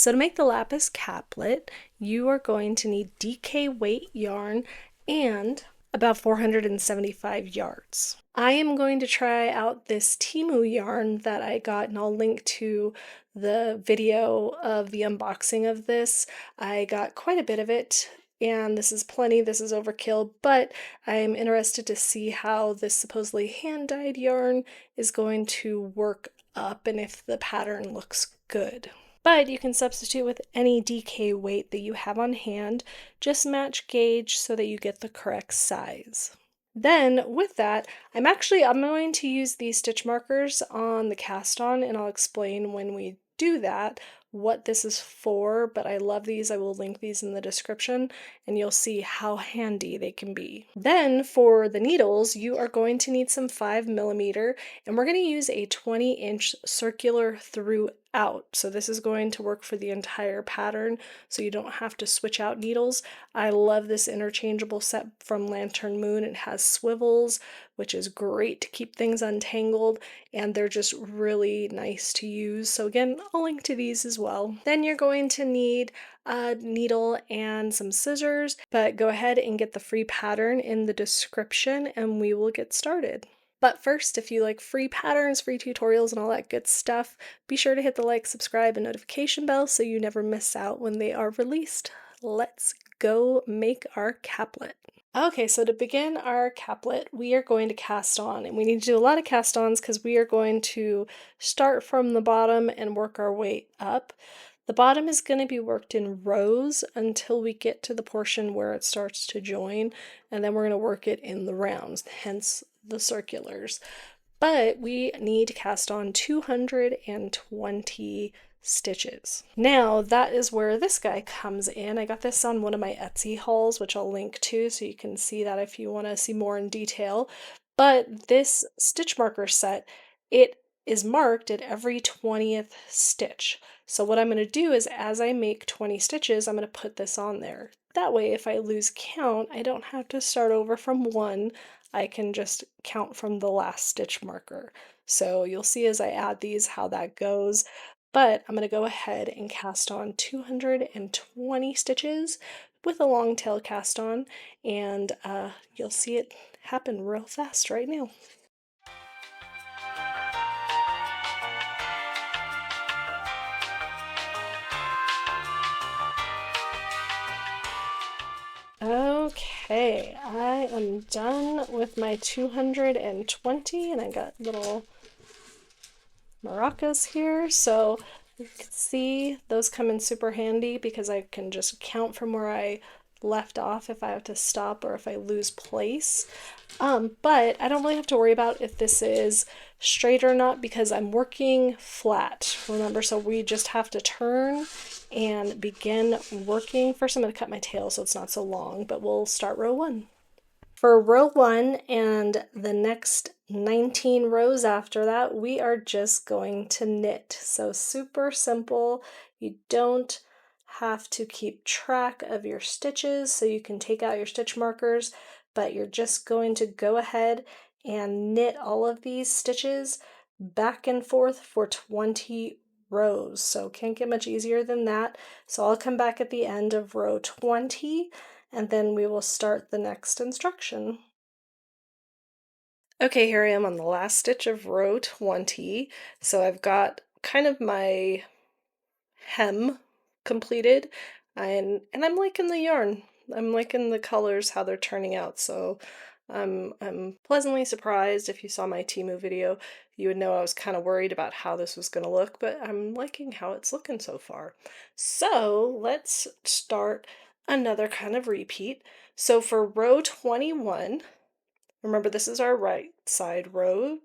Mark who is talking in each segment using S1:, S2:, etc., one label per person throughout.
S1: So to make the Lapis Capelet, you are going to need DK weight yarn and about 475 yards. I am going to try out this Temu yarn that I got, and I'll link to the video of the unboxing of this. I got quite a bit of it, and this is plenty, this is overkill, but I'm interested to see how this supposedly hand-dyed yarn is going to work up and if the pattern looks good. But you can substitute with any DK weight that you have on hand, just match gauge so that you get the correct size. Then with that, I'm going to use these stitch markers on the cast on, and I'll explain when we do that what this is for, but I love these. I will link these in the description and you'll see how handy they can be. Then for the needles, you are going to need some 5mm, and we're going to use a 20-inch circular throughout. So this is going to work for the entire pattern, so you don't have to switch out needles. I love this interchangeable set from Lantern Moon. It has swivels, which is great to keep things untangled, and they're just really nice to use. So again, I'll link to these as well. Then you're going to need a needle and some scissors, but go ahead and get the free pattern in the description and we will get started. But first, if you like free patterns, free tutorials, and all that good stuff, be sure to hit the like, subscribe, and notification bell so you never miss out when they are released. Let's go make our caplet. Okay, so to begin our caplet, we are going to cast on, and we need to do a lot of cast ons because we are going to start from the bottom and work our way up. The bottom is going to be worked in rows until we get to the portion where it starts to join, and then we're going to work it in the rounds, hence the circulars. But we need to cast on 220 stitches. Now that is where this guy comes in. I got this on one of my Etsy hauls, which I'll link to so you can see that if you want to see more in detail. But this stitch marker set, it is marked at every 20th stitch. So what I'm going to do is as I make 20 stitches, I'm going to put this on there. That way if I lose count, I don't have to start over from 1. I can just count from the last stitch marker. So you'll see as I add these how that goes. But I'm going to go ahead and cast on 220 stitches with a long tail cast on, and you'll see it happen real fast right now. Okay, I am done with my 220, and I got little maracas here, so you can see those come in super handy because I can just count from where I left off if I have to stop or if I lose place. But I don't really have to worry about if this is straight or not because I'm working flat, remember, so we just have to turn and begin working. First I'm going to cut my tail so it's not so long, but we'll start row 1. For row 1 and the next 19 rows after that, we are just going to knit. So super simple. You don't have to keep track of your stitches, so you can take out your stitch markers, but you're just going to go ahead and knit all of these stitches back and forth for 20 rows. So can't get much easier than that. So I'll come back at the end of row 20 and then we will start the next instruction. Okay, here I am on the last stitch of row 20. So I've got kind of my hem completed, and I'm liking the yarn. I'm liking the colors, how they're turning out, so I'm pleasantly surprised. If you saw my Temu video, you would know I was kind of worried about how this was going to look, but I'm liking how it's looking so far. So let's start another kind of repeat. So for row 21, remember this is our right side row,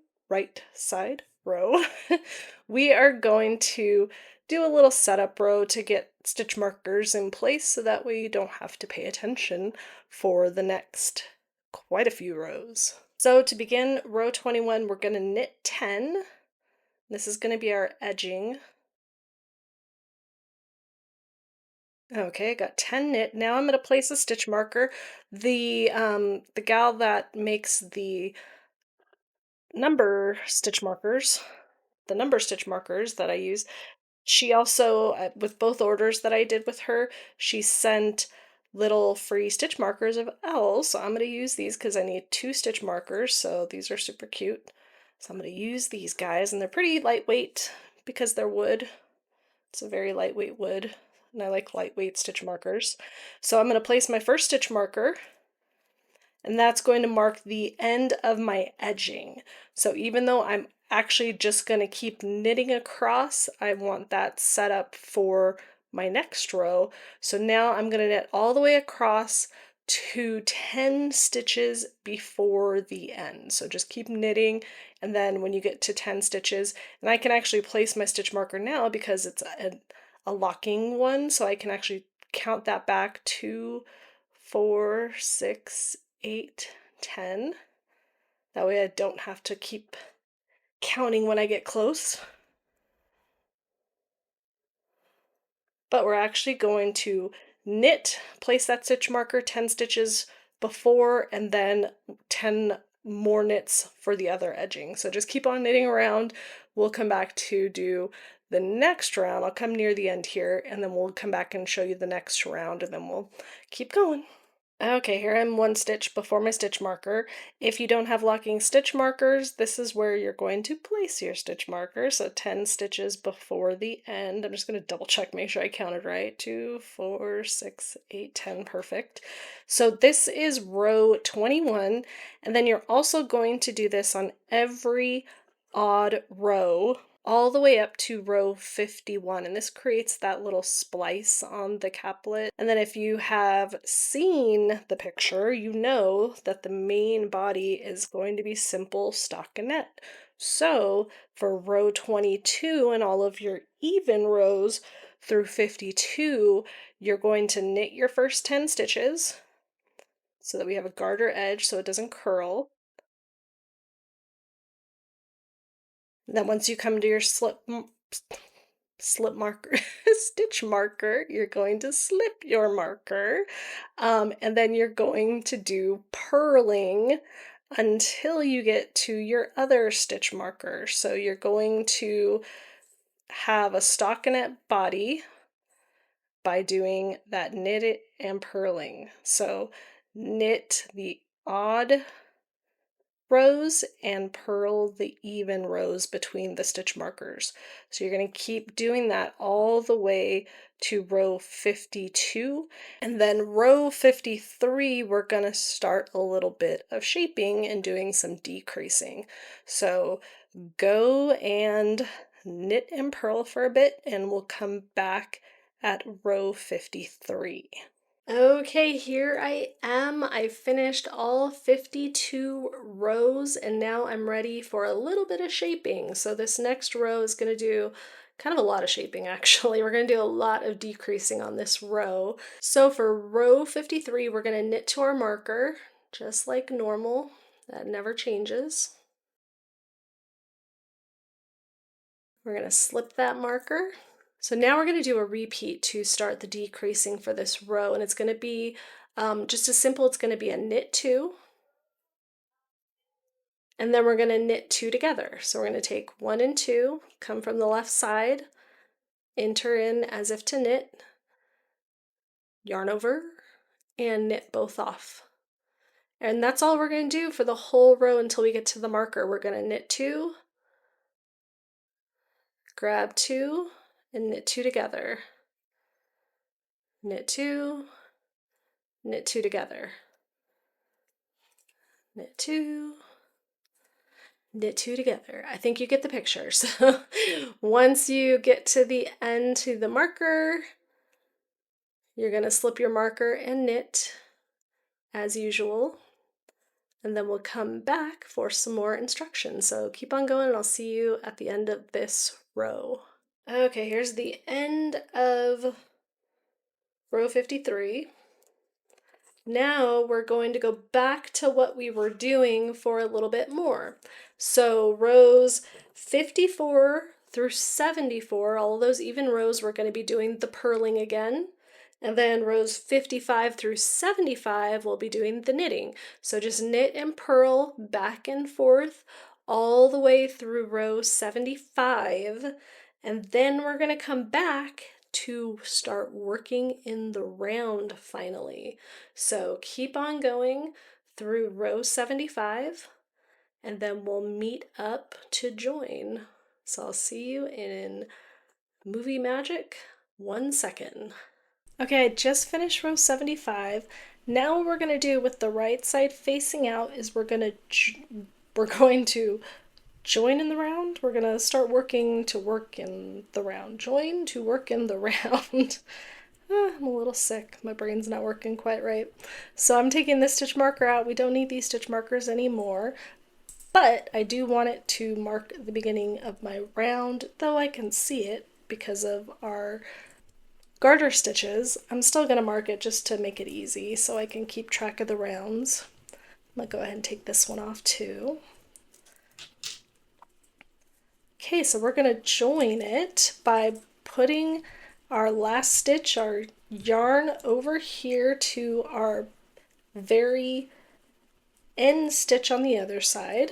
S1: we are going to do a little setup row to get stitch markers in place so that way you don't have to pay attention for the next quite a few rows. So to begin row 21, we're going to knit 10. This is going to be our edging. Okay, got 10 knit. Now I'm going to place a stitch marker. The gal that makes the number stitch markers that I use, She also, with both orders that I did with her, she sent little free stitch markers of owls. So I'm going to use these because I need 2 stitch markers. So these are super cute. So I'm going to use these guys, and they're pretty lightweight because they're wood. It's a very lightweight wood, and I like lightweight stitch markers. So I'm going to place my first stitch marker, and that's going to mark the end of my edging. So even though I'm actually just going to keep knitting across, I want that set up for my next row. So now I'm going to knit all the way across to 10 stitches before the end. So just keep knitting, and then when you get to 10 stitches, and I can actually place my stitch marker now because it's a locking one, so I can actually count that back 2, 4, 6, 8, 10. That way I don't have to keep counting when I get close. But we're actually going to knit, place that stitch marker 10 stitches before, and then 10 more knits for the other edging. So just keep on knitting around. We'll come back to do the next round. I'll come near the end here, and then we'll come back and show you the next round, and then we'll keep going. Okay, here I'm 1 stitch before my stitch marker. If you don't have locking stitch markers, this is where you're going to place your stitch marker. So 10 stitches before the end. I'm just going to double check, make sure I counted right. 2, 4, 6, 8, 10, perfect. So this is row 21, and then you're also going to do this on every odd row all the way up to row 51, and this creates that little splice on the caplet. And then if you have seen the picture, you know that the main body is going to be simple stockinette. So for row 22 and all of your even rows through 52, you're going to knit your first 10 stitches so that we have a garter edge so it doesn't curl. Then once you come to your slip marker, stitch marker, you're going to slip your marker, and then you're going to do purling until you get to your other stitch marker. So you're going to have a stockinette body by doing that knit and purling. So knit the odd rows and purl the even rows between the stitch markers. So you're going to keep doing that all the way to row 52, and then row 53 we're going to start a little bit of shaping and doing some decreasing. So go and knit and purl for a bit, and we'll come back at row 53. Okay, here I am. I finished all 52 rows, and now I'm ready for a little bit of shaping. So this next row is going to do kind of a lot of shaping actually. We're going to do a lot of decreasing on this row. So for row 53, we're going to knit to our marker, just like normal. That never changes. We're going to slip that marker. So now we're going to do a repeat to start the decreasing for this row, and it's going to be just as simple. It's going to be a knit 2, and then we're going to knit 2 together. So we're going to take 1 and 2, come from the left side, enter in as if to knit, yarn over, and knit both off. And that's all we're going to do for the whole row until we get to the marker. We're going to knit 2, grab 2, and knit 2 together. Knit 2, knit 2 together. Knit 2, knit 2 together. I think you get the picture. So once you get to the end to the marker, you're going to slip your marker and knit as usual. And then we'll come back for some more instructions. So keep on going, and I'll see you at the end of this row. Okay, here's the end of row 53. Now we're going to go back to what we were doing for a little bit more. So rows 54 through 74, all those even rows, we're going to be doing the purling again. And then rows 55 through 75, we'll be doing the knitting. So just knit and purl back and forth all the way through row 75. And then we're going to come back to start working in the round finally. So keep on going through row 75, and then we'll meet up to join. So I'll see you in movie magic 1 second. Okay, I just finished row 75. Now what we're going to do with the right side facing out is we're going to join in the round. We're going to start working to work in the round. Join to work in the round. I'm a little sick. My brain's not working quite right. So I'm taking this stitch marker out. We don't need these stitch markers anymore. But I do want it to mark the beginning of my round, though I can see it because of our garter stitches. I'm still going to mark it just to make it easy so I can keep track of the rounds. I'm going to go ahead and take this one off too. Okay, so we're going to join it by putting our last stitch, our yarn, over here to our very end stitch on the other side.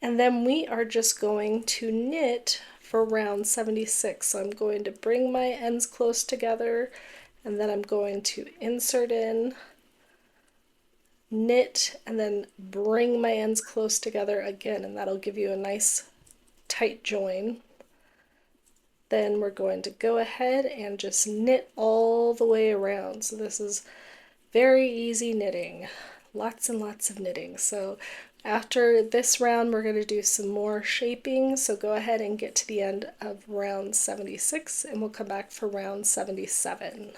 S1: And then we are just going to knit for round 76. So I'm going to bring my ends close together, and then I'm going to insert in, knit, and then bring my ends close together again, and that'll give you a nice tight join. Then we're going to go ahead and just knit all the way around. So this is very easy knitting, lots and lots of knitting. So after this round, we're going to do some more shaping. So go ahead and get to the end of round 76, and we'll come back for round 77.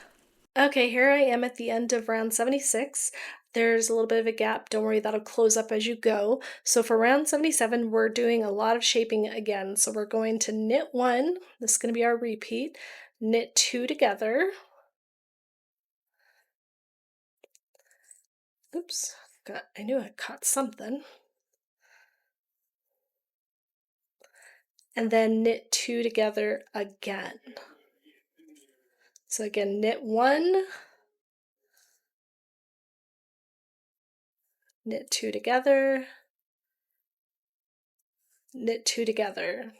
S1: Okay, here I am at the end of round 76. There's a little bit of a gap. Don't worry, that'll close up as you go. So for round 77, we're doing a lot of shaping again. So we're going to knit 1. This is going to be our repeat. Knit 2 together. Oops, I knew I caught something. And then knit 2 together again. So again, knit 1, knit 2 together, knit 2 together.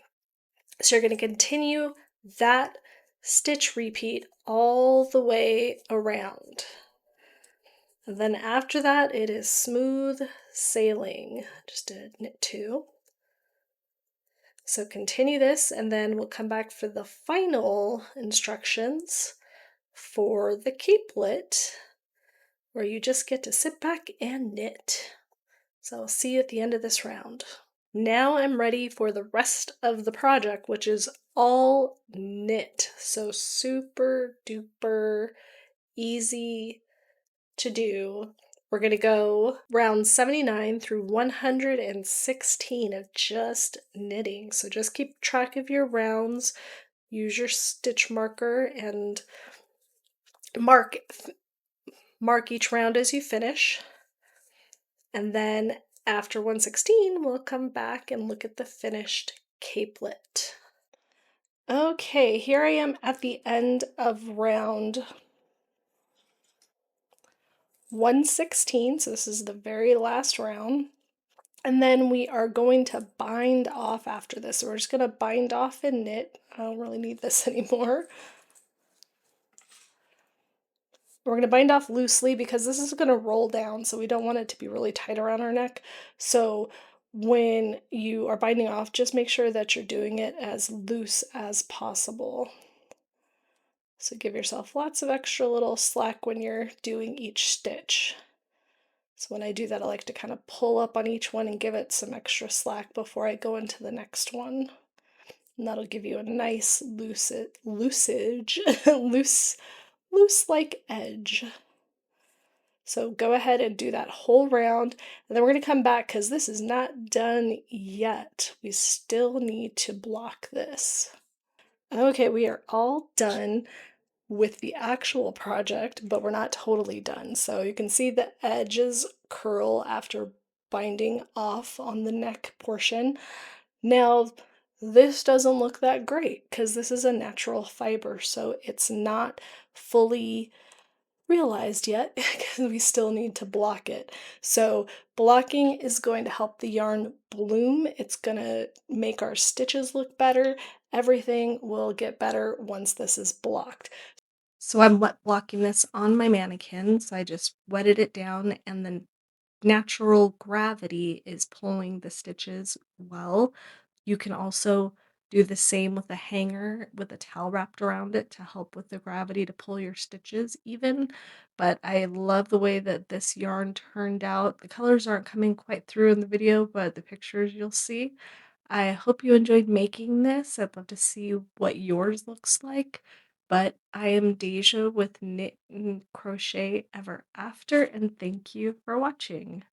S1: So you're going to continue that stitch repeat all the way around. And then after that, it is smooth sailing. Just a knit 2. So continue this, and then we'll come back for the final instructions for the capelet, where you just get to sit back and knit. So I'll see you at the end of this round. Now I'm ready for the rest of the project, which is all knit. So super duper easy to do. We're going to go round 79 through 116 of just knitting. So just keep track of your rounds, use your stitch marker, and mark each round as you finish. And then after 116, we'll come back and look at the finished capelet. Okay, here I am at the end of round 116. So this is the very last round. And then we are going to bind off after this. So we're just going to bind off and knit. I don't really need this anymore. We're going to bind off loosely because this is going to roll down, so we don't want it to be really tight around our neck. So when you are binding off, just make sure that you're doing it as loose as possible. So give yourself lots of extra little slack when you're doing each stitch. So when I do that, I like to kind of pull up on each one and give it some extra slack before I go into the next one. And that'll give you a nice loose like edge. So go ahead and do that whole round, and then we're going to come back because this is not done yet. We still need to block this. Okay, we are all done with the actual project, but we're not totally done. So you can see the edges curl after binding off on the neck portion. Now, this doesn't look that great because this is a natural fiber, so it's not fully realized yet because we still need to block it. So blocking is going to help the yarn bloom. It's gonna make our stitches look better. Everything will get better once this is blocked. So I'm wet blocking this on my mannequin. So I just wetted it down and then natural gravity is pulling the stitches well. You can also do the same with a hanger with a towel wrapped around it to help with the gravity to pull your stitches even. But I love the way that this yarn turned out. The colors aren't coming quite through in the video, but the pictures you'll see. I hope you enjoyed making this. I'd love to see what yours looks like. But I am Deja with Knit and Crochet Ever After, and thank you for watching.